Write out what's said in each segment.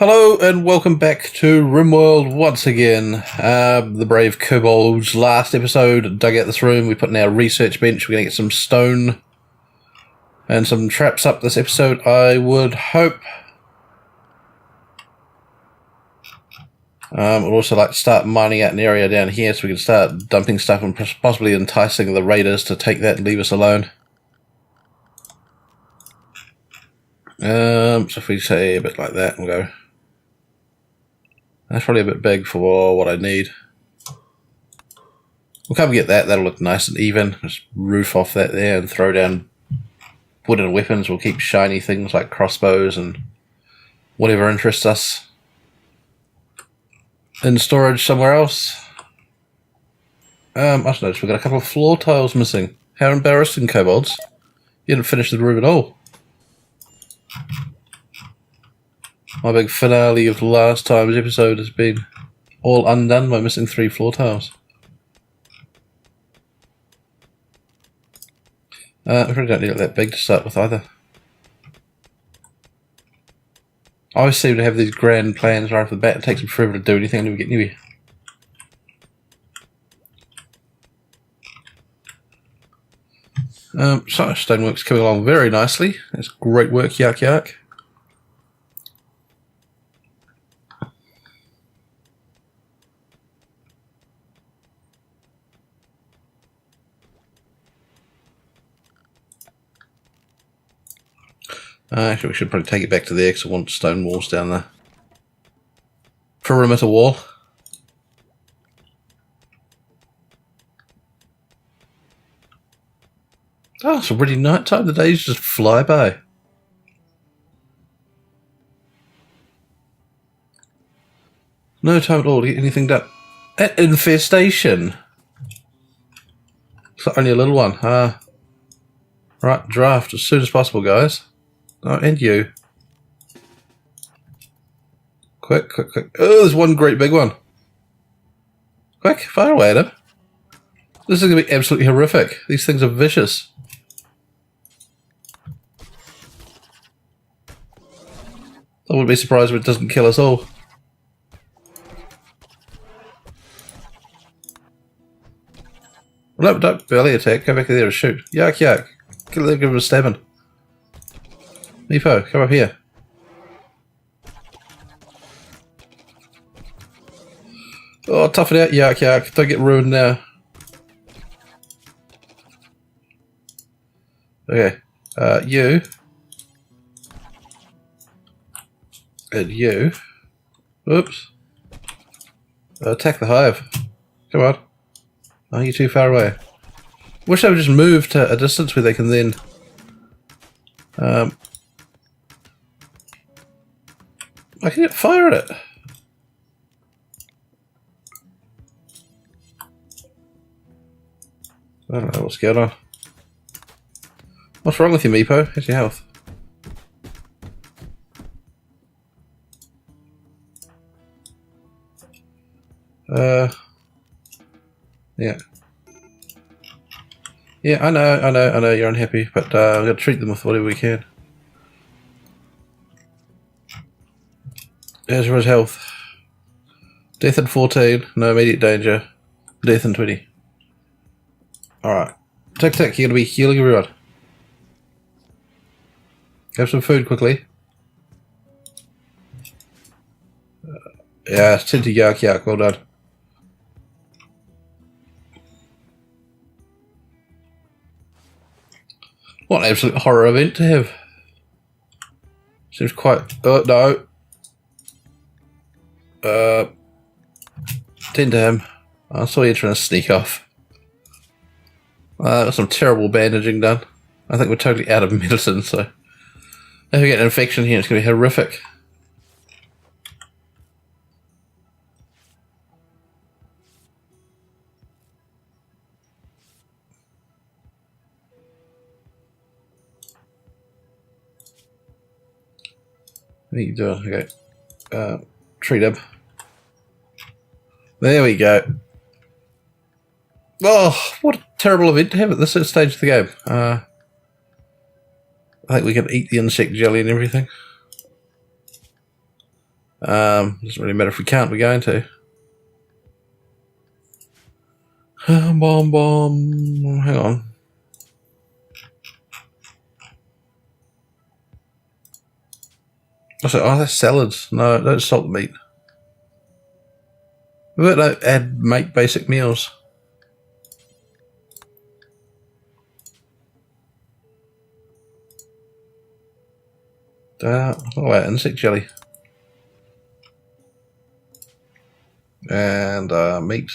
Hello and welcome back to Rimworld once again. The brave kobolds last episode dug out this room. We put in our research bench. We're going to get some stone and some traps up this episode, I would hope. We'd also like to start mining out an area down here so we can start dumping stuff and possibly enticing the raiders to take that and leave us alone. So if we say a bit like that, we'll go. That's probably a bit big for what I need. We'll come get that. That'll look nice and even. Just roof off that there and throw down wooden weapons. We'll keep shiny things like crossbows and whatever interests us in storage somewhere else. I just noticed we've got a couple of floor tiles missing. How embarrassing, kobolds. You didn't finish the room at all. My big finale of last time's episode has been all undone by missing 3 floor tiles. We probably don't need it that big to start with either. I always seem to have these grand plans right off the bat. It takes them forever to do anything until we get anywhere. So, stonework's coming along very nicely. That's great work, Yark Yark. Actually, we should probably take it back to there because I want stone walls down there. Perimeter wall. Oh, it's already night time. The days just fly by. No time at all to get anything done. That infestation. It's only a little one. Right, draft as soon as possible, guys. Oh, and you. Quick, quick, quick. Oh, there's one great big one. Quick, fire away at him. This is going to be absolutely horrific. These things are vicious. I wouldn't be surprised if it doesn't kill us all. No, don't belly attack. Go back there and shoot. Yark, yark. Give him a stabbing. Meepo, come up here. Oh, tough it out, Yark Yark. Don't get ruined now. Okay. You. And you. Oops. Attack the hive. Come on. Oh, you're too far away. Wish they would just move to a distance where they can then... I can get fire at it. I don't know what's going on. What's wrong with you, Meepo? How's your health? Yeah. Yeah, I know you're unhappy, but we've got to treat them with whatever we can. How's his health? Death in 14, no immediate danger. Death in 20. Alright. Tick tick, you're going to be healing everyone. Have some food quickly. Yeah, tend to Yark Yark, well done. What an absolute horror event to have. Seems quite... Oh, no. Tend to him. I saw you trying to sneak off. Got some terrible bandaging done. I think we're totally out of medicine, so if we get an infection here, it's going to be horrific. What are you doing? Okay. Treat him. There we go. Oh, what a terrible event to have at this stage of the game. I think we can eat the insect jelly and everything. Doesn't really matter if we can't, we're going to. Bomb. Hang on. Oh, that's salads. No, don't salt the meat. We better make basic meals. Oh, insect jelly. And meat.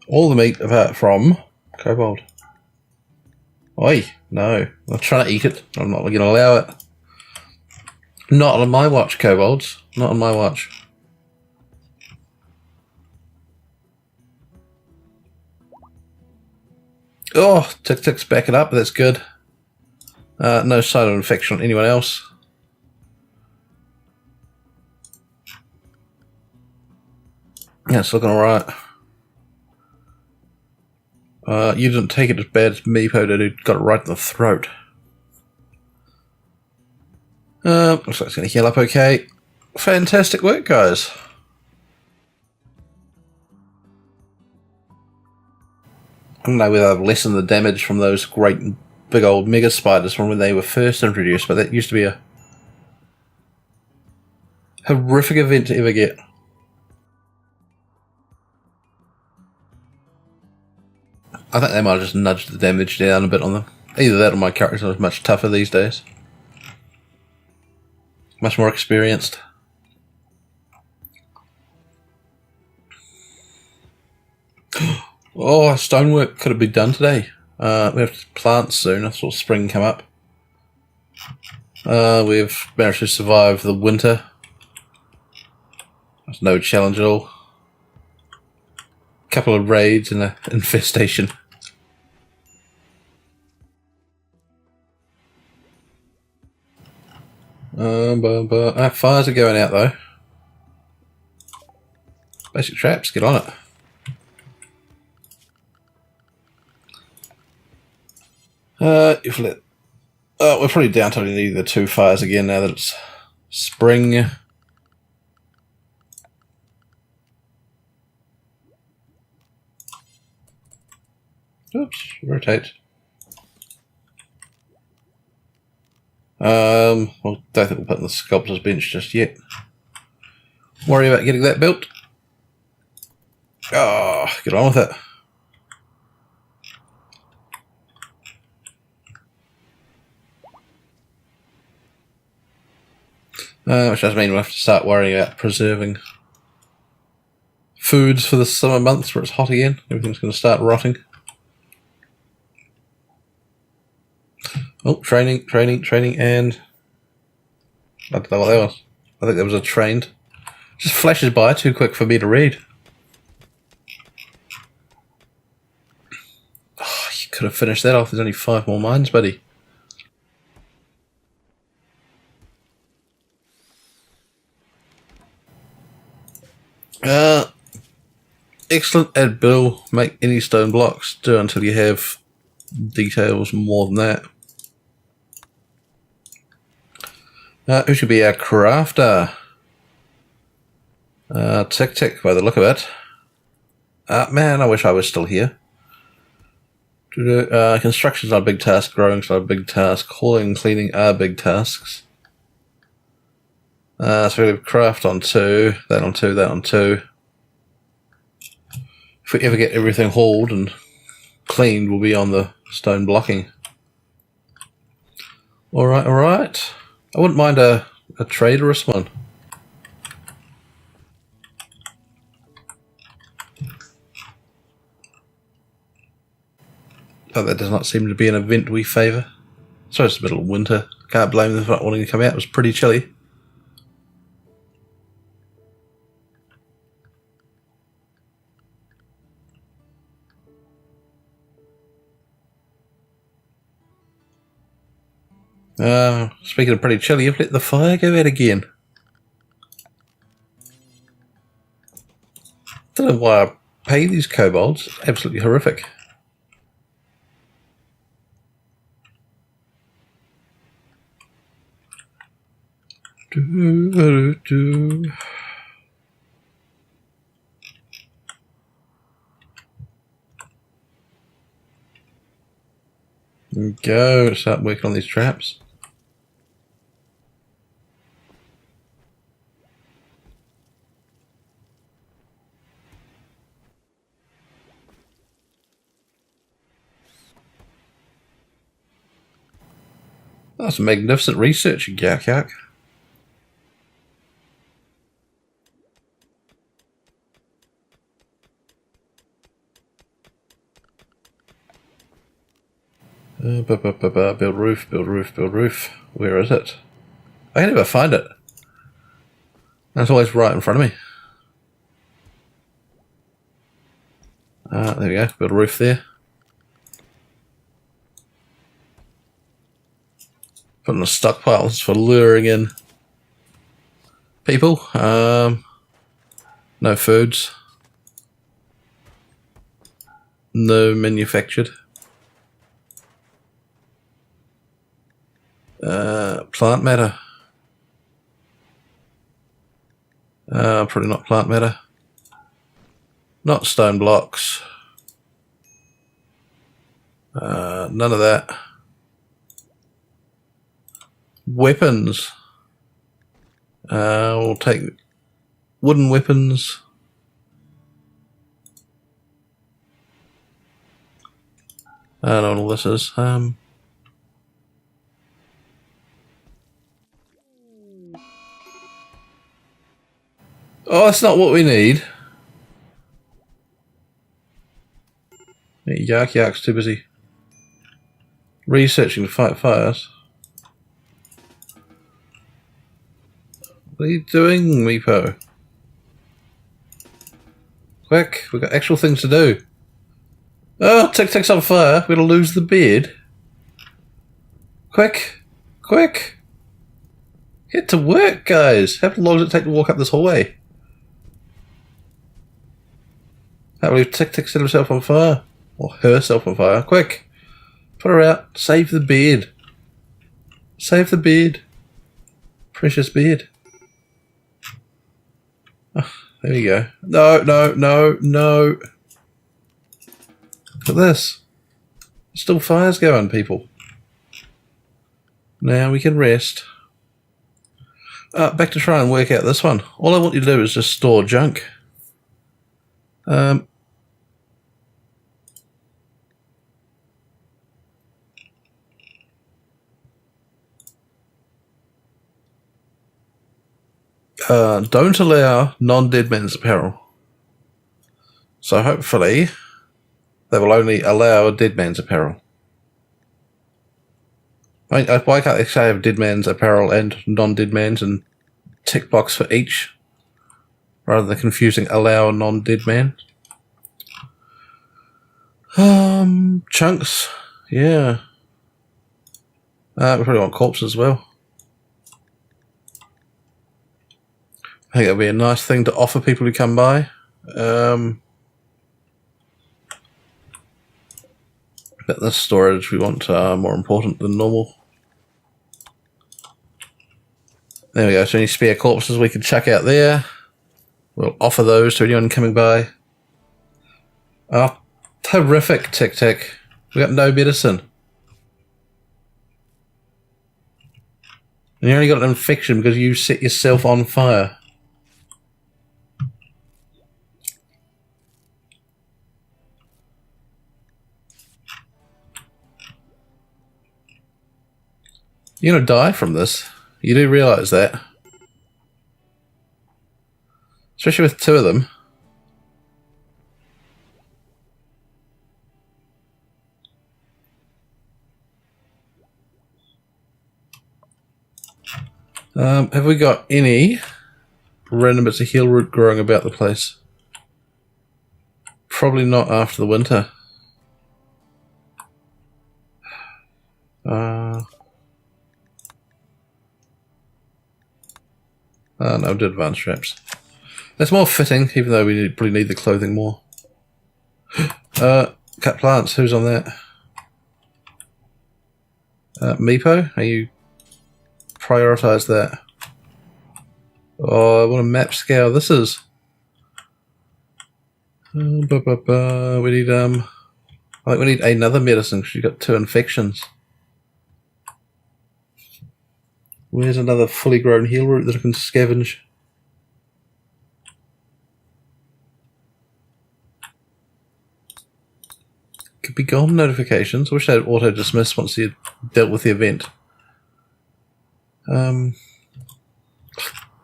All the meat apart from kobold. Oi, no. I'm trying to eat it. I'm not going to allow it. Not on my watch, kobolds. Not on my watch. Oh, tick's backing up. That's good. No sign of infection on anyone else. Yeah, it's looking alright. You didn't take it as bad as me, Podo, who got it right in the throat. Looks like it's going to heal up okay. Fantastic work, guys. I don't know whether I've lessened the damage from those great big old mega spiders from when they were first introduced, but that used to be a horrific event to ever get. I think they might have just nudged the damage down a bit on them. Either that or my characters are much tougher these days. Much more experienced. Oh, stonework could have been done today. We have to plant soon. I saw spring come up. We've managed to survive the winter. There's no challenge at all. Couple of raids and an infestation. Fires are going out though. Basic traps, get on it. If let, we're probably down to only the 2 fires again now that it's spring. Oops, rotate. Well, don't think we'll put in the sculptor's bench just yet. Worry about getting that built. Oh, get on with it. Which does mean we'll have to start worrying about preserving foods for the summer months where it's hot again. Everything's going to start rotting. Oh, training, and I don't know what that was. I think that was a trained. Just flashes by too quick for me to read. Oh, you could have finished that off. There's only 5 more mines, buddy. Excellent. Add bill. Make any stone blocks. Do until you have details more than that. Who should be our crafter? Tick by the look of it. Man, I wish I was still here. Construction's not a big task. Growing's not a big task. Hauling and cleaning are big tasks. So we have craft on 2, that on 2, that on 2. If we ever get everything hauled and cleaned, we'll be on the stone blocking. Alright. I wouldn't mind a traderous one. But that does not seem to be an event we favour. So it's the middle of winter. Can't blame them for not wanting to come out. It was pretty chilly. Speaking of pretty chilly, you've let the fire go out again. Don't know why I pay these kobolds. Absolutely horrific. Go, start working on these traps. That's magnificent research, Yak Yak. Build roof, build roof, build roof. Where is it? I can never find it. That's always right in front of me. There we go. Build a roof there. Putting a stockpile for luring in people. No foods. No manufactured. Plant matter. Probably not plant matter. Not stone blocks. None of that. Weapons. We'll take wooden weapons. I don't know what all this is. Oh, that's not what we need. Yak Yak's too busy researching to fight fires. What are you doing, Meepo? Quick, we've got actual things to do. Oh, Tic-Tic's on fire. We're going to lose the beard. Quick, quick. Get to work, guys. How long does it take to walk up this hallway? I believe Tic-Tic set himself on fire. Or herself on fire. Quick. Put her out. Save the beard. Save the beard. Precious beard. Oh, there you go. No, no, no, no. Look at this. Still fire's going, people. Now we can rest. Back to try and work out this one. All I want you to do is just store junk. Don't allow non-dead man's apparel. So hopefully they will only allow a dead man's apparel. Why can't they say have dead man's apparel and non-dead man's and tick box for each, rather than confusing allow non-dead man? Chunks, yeah. We probably want corpses as well. I think it'll be a nice thing to offer people who come by. But the storage we want more important than normal. There we go. So any spare corpses we can chuck out there, we'll offer those to anyone coming by. Oh, terrific, Tic-Tic. We got no medicine. And you only got an infection because you set yourself on fire. You're going to die from this. You do realise that. Especially with two of them. Have we got any random bits of heal root growing about the place? Probably not after the winter. No, did advanced straps. That's more fitting, even though we probably need the clothing more. Cut plants, who's on that? Meepo, are you prioritise that? Oh, what a map scale this is. We need I think we need another medicine because you've got 2 infections. Where's another fully grown heal root that I can scavenge? Could be gone notifications. I wish they'd auto dismiss once you dealt with the event.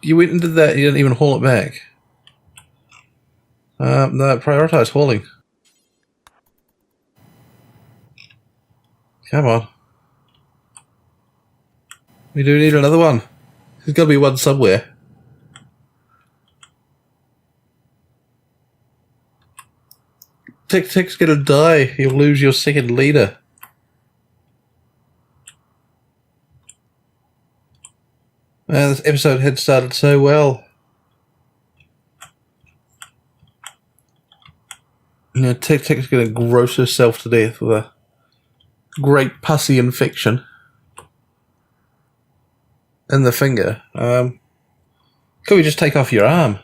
You went and did that, you didn't even haul it back. No, prioritise hauling. Come on. We do need another one. There's got to be one somewhere. Tick-Tick's gonna die. You'll lose your second leader. Man, this episode had started so well. You know, Tick-Tick's gonna gross herself to death with a great pussy infection in the finger. Could we just take off your arm?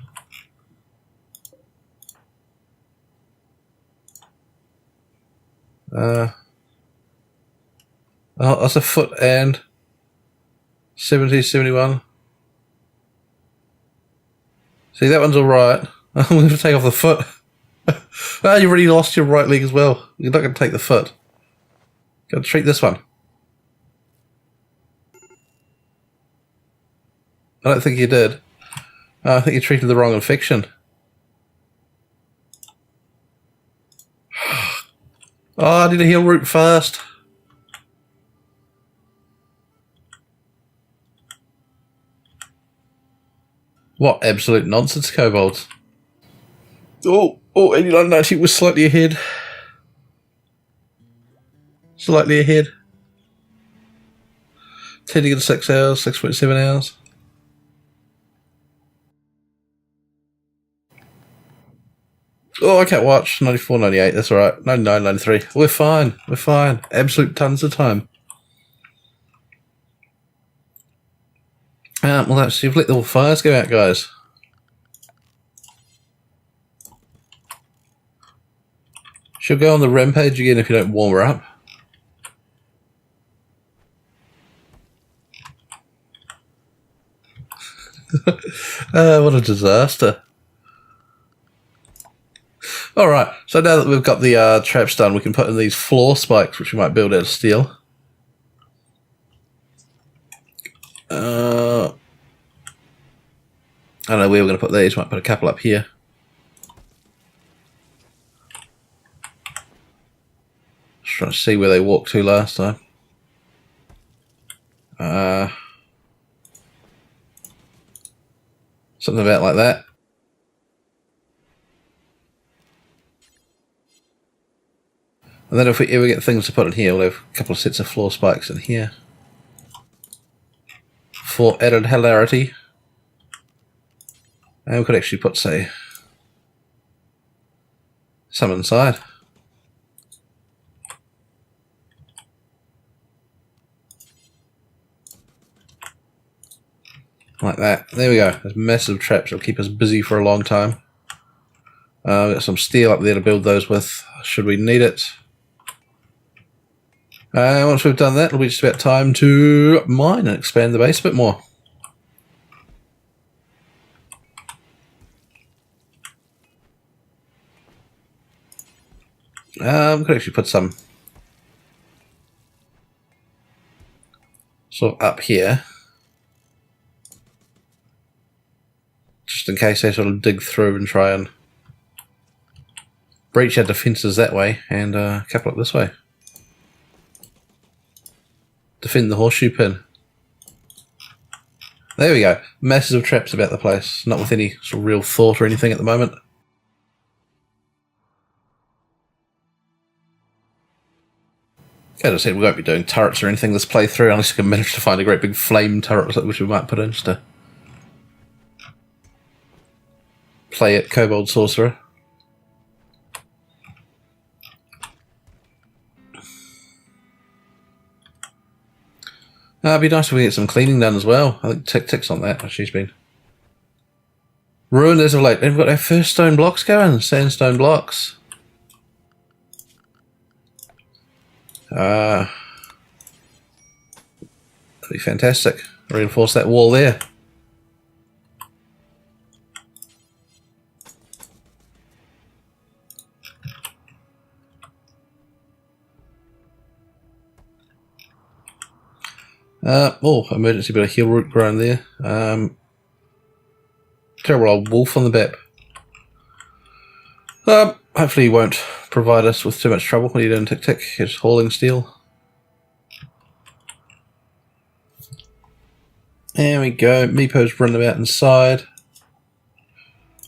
Oh, that's a foot and 70, 71. See, that one's alright. I'm going to take off the foot. Ah, you've already lost your right leg as well. You're not going to take the foot. Got to treat this one. I don't think you did. I think you treated the wrong infection. Oh, I need a heal root first. What absolute nonsense, kobolds. Oh, 89.90 was slightly ahead. Slightly ahead. 10 to get 6 hours, 6.7 hours. Oh, I can't watch. 94, 98, that's alright. 99, 93. We're fine. We're fine. Absolute tons of time. Well, that's, you've let the fires go out, guys. She'll go on the rampage again if you don't warm her up. What a disaster. Alright, so now that we've got the traps done, we can put in these floor spikes, which we might build out of steel. I don't know where we're going to put these. Might put a couple up here. Just trying to see where they walked to last time. Something about like that. And then if we ever get things to put in here, we'll have a couple of sets of floor spikes in here. For added hilarity. And we could actually put, say, some inside. Like that. There we go. There's massive traps that'll keep us busy for a long time. We've got some steel up there to build those with, should we need it. Once we've done that, it'll be just about time to mine and expand the base a bit more. We could actually put some sort of up here, just in case they sort of dig through and try and breach our defences that way, and a couple up this way. Defend the horseshoe pin. There we go. Masses of traps about the place. Not with any sort of real thought or anything at the moment. As I said, we won't be doing turrets or anything this playthrough unless we can manage to find a great big flame turret which we might put in just to play at Kobold Sorcerer. It'd be nice if we get some cleaning done as well. I think Tick-Tick's on that. She's been Ruined as of late. We've got our first stone blocks going. Sandstone blocks. That'd be fantastic. Reinforce that wall there. Oh, emergency bit of heal root grown there. Terrible old wolf on the map. Hopefully he won't provide us with too much trouble when you're doing tick-tick. Just hauling steel. There we go. Meepo's running about inside.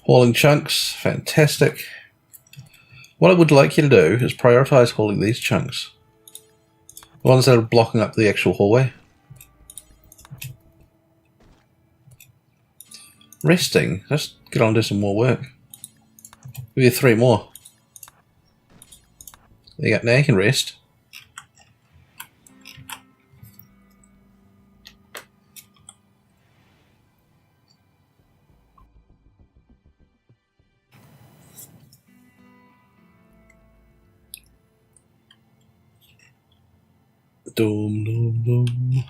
Hauling chunks. Fantastic. What I would like you to do is prioritise hauling these chunks. The ones that are blocking up the actual hallway. Resting. Just get on and do some more work. Give you 3 more. There you go. Now you can rest. Doom, doom, doom.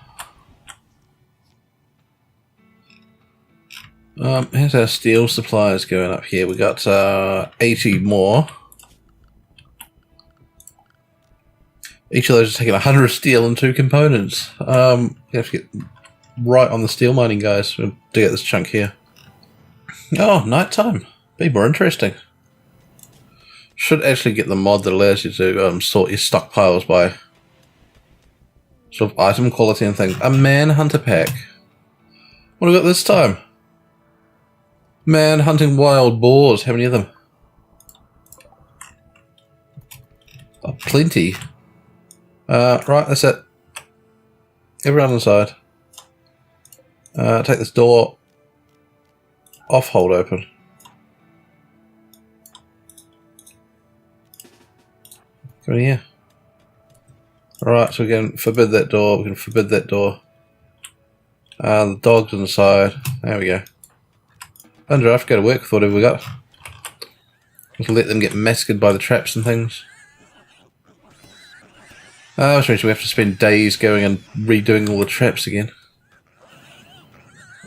Here's our steel supplies going up here. We got 80 more. Each of those is taking 100 steel and 2 components. You have to get right on the steel mining, guys, to get this chunk here. Oh, nighttime. Be more interesting. Should actually get the mod that allows you to sort your stockpiles by sort of item quality and things. A manhunter pack. What have we got this time? Man hunting wild boars. How many of them? Oh, plenty. Right, that's it. Everyone inside. Take this door off, hold open. Come in here. Alright, so we can forbid that door, we can forbid that door. The dog's inside. There we go. Undraft, go to work with whatever we got. We can let them get massacred by the traps and things. Which means we have to spend days going and redoing all the traps again.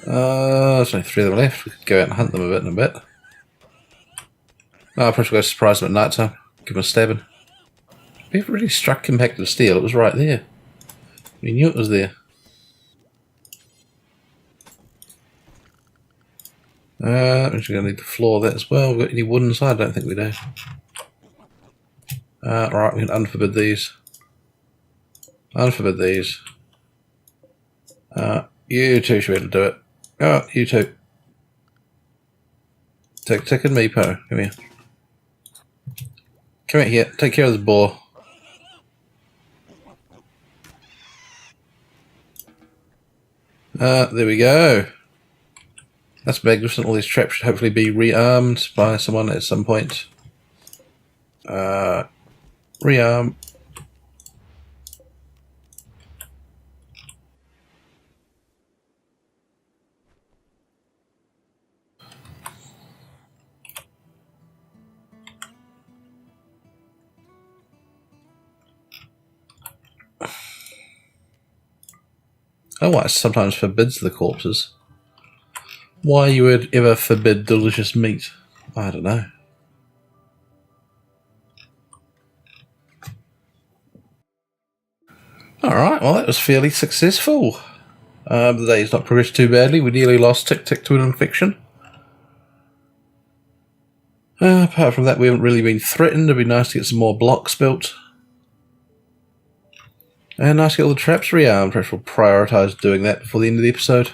There's only 3 of them left. We could go out and hunt them a bit in a bit. I'll probably go surprise them at night time. Give them a stabbing. We've really struck compacted steel. It was right there. We knew it was there. We're going to need to floor that as well. We've got any wood inside? I don't think we do. Right, we can unforbid these. Unforbid these. You two should be able to do it. Oh, you two. Tick and Meepo. Come here. Come out here. Take care of this boar. There we go. That's magnificent. All these traps should hopefully be rearmed by someone at some point. Rearm. Oh, why it sometimes forbids the corpses. Why you would ever forbid delicious meat? I don't know. Alright, well that was fairly successful. The day's not progressed too badly. We nearly lost Tick to an infection. Apart from that, we haven't really been threatened. It'd be nice to get some more blocks built. And nice to get all the traps rearmed. Perhaps we'll prioritise doing that before the end of the episode.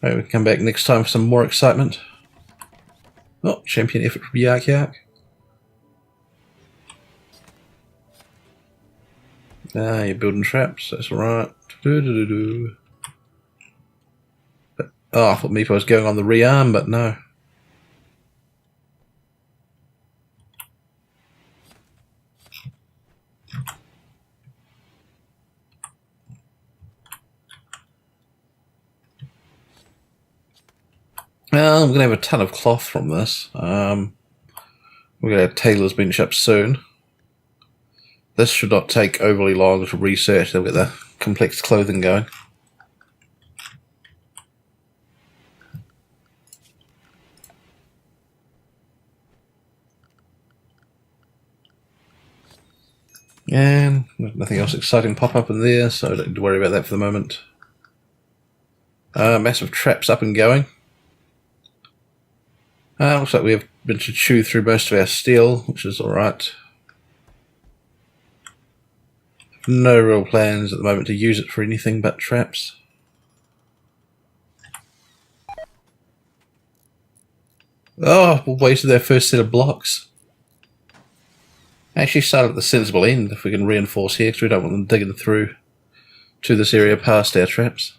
Maybe we can come back next time for some more excitement. Oh, champion effort from Yark Yark. You're building traps, that's alright. Oh, I thought Meepo was going on the rearm, but no. Well, I'm going to have a ton of cloth from this. We're going to have tailor's bench up soon. This should not take overly long to research. They'll get the complex clothing going. And nothing else exciting pop up in there, so don't need to worry about that for the moment. Massive traps up and going. Looks like we have been to chew through most of our steel, which is alright. No real plans at the moment to use it for anything but traps. Oh, we wasted their first set of blocks. Actually start at the sensible end if we can reinforce here, because we don't want them digging through to this area past our traps.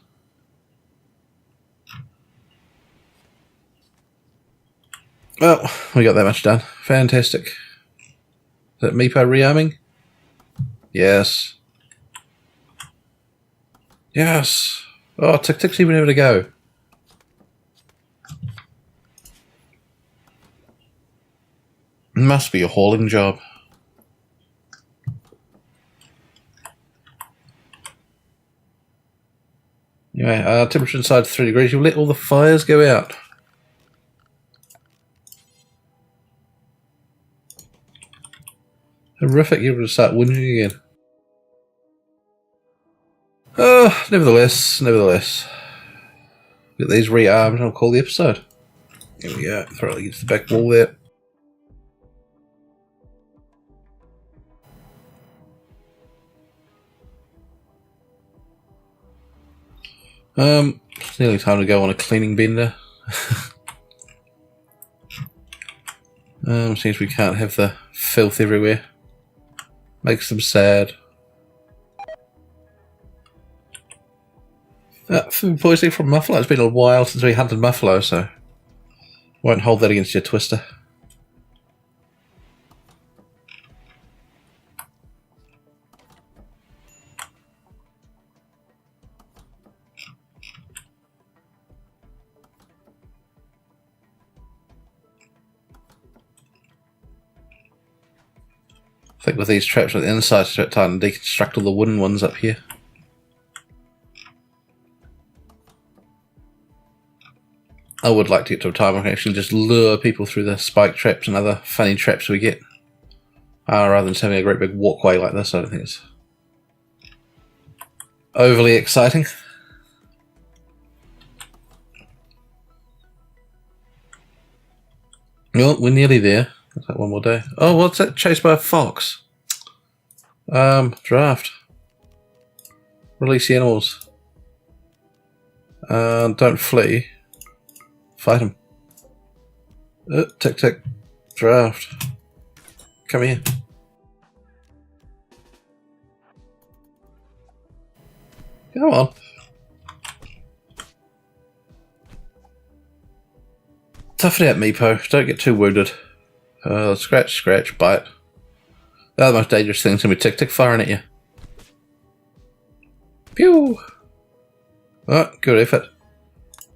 Well, we got that much done. Fantastic. Is that Meepo rearming? Yes. Yes. Oh, Tick-Tick's even able to go. Must be a hauling job. Anyway, temperature inside 3 degrees. You'll let all the fires go out. Horrific, you're going to start whinging again. Oh, nevertheless. Get these rearmed and I'll call the episode. Here we go. Throw it against the back wall there. It's nearly time to go on a cleaning bender. Seems we can't have the filth everywhere. Makes them sad. Food poisoning from muffalo. It's been a while since we hunted muffalo, so won't hold that against your twister. I think with these traps on the inside, it's about time to deconstruct all the wooden ones up here. I would like to get to a time where I can actually just lure people through the spike traps and other funny traps we get. Rather than just having a great big walkway like this. I don't think it's overly exciting. Well, we're nearly there. Looks like one more day. Oh, what's that? Chased by a fox. Draft. Release the animals. Don't flee. Fight him. Tick. Draft. Come here. Come on. Tough it out, Meepo. Don't get too wounded. Scratch, bite. They're the most dangerous things can be Tick firing at you. Pew! Oh, good effort.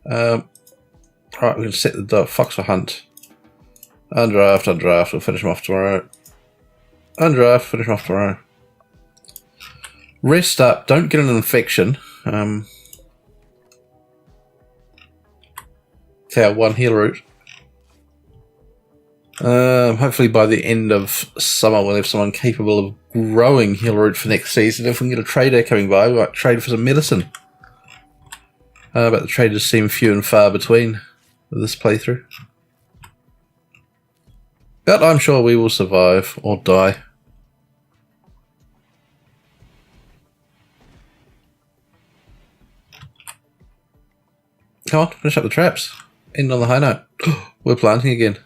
Right, we can set the fox for hunt. Undraft, we'll finish him off tomorrow. Undraft, finish him off tomorrow. Rest up, don't get an infection. Okay, our one heal route. Hopefully by the end of summer we'll have someone capable of growing heal root for next season. If we can get a trader coming by, we might trade for some medicine. But the traders seem few and far between with this playthrough. But I'm sure we will survive or die. Come on, finish up the traps. End on the high note. We're planting again.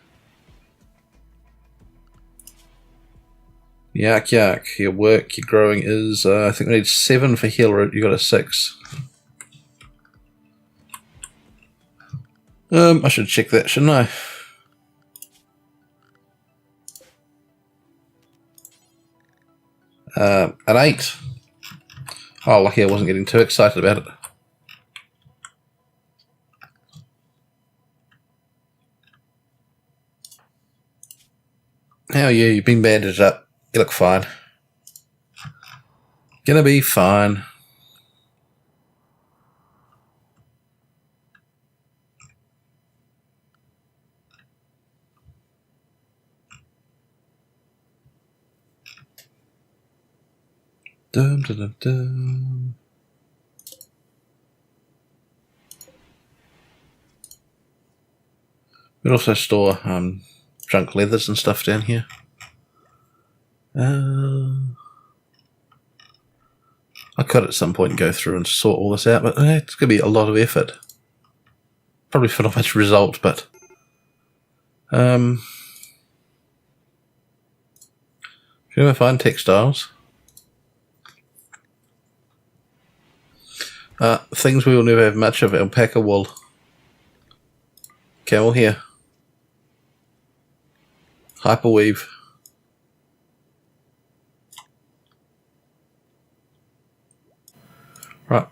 Yak. Your work, your growing is, I think we need 7 for heal root. You got a 6. I should check that, shouldn't I? An 8. Oh, lucky I wasn't getting too excited about it. How are you? You've been bandaged up. You look fine. Gonna be fine. Dum, dum, dum, dum. We also store junk leathers and stuff down here. I could at some point go through and sort all this out, but it's going to be a lot of effort. Probably for not much result, but can we find textiles? Things we will never have much of: alpaca wool, camel hair, hyperweave. Right.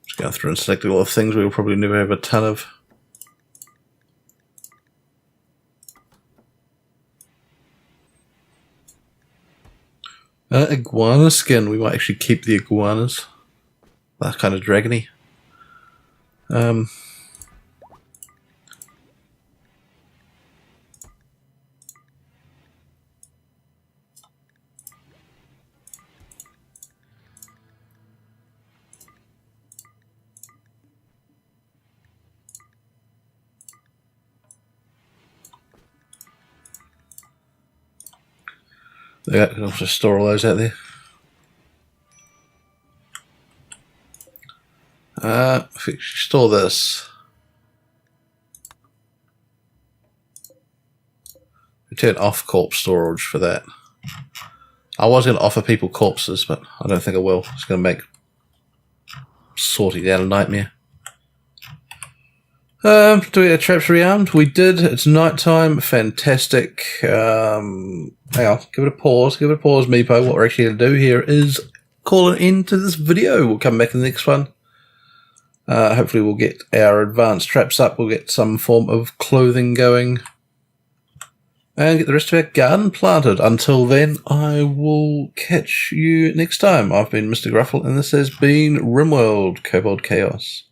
Just going through and selecting all the things we will probably never have a ton of. Iguana skin. We might actually keep the iguanas. They're kind of dragony. Yeah, I can also store all those out there. If we store this, we turn off corpse storage for that. I was going to offer people corpses, but I don't think I will. It's going to make sorting out a nightmare. Do we have traps rearmed? We did. It's night time. Fantastic. Hang on. Give it a pause. Give it a pause, Meepo. What we're actually going to do here is call an end to this video. We'll come back in the next one. Hopefully we'll get our advanced traps up. We'll get some form of clothing going. And get the rest of our garden planted. Until then, I will catch you next time. I've been Mr. Gruffle, and this has been Rimworld, Kobold Chaos.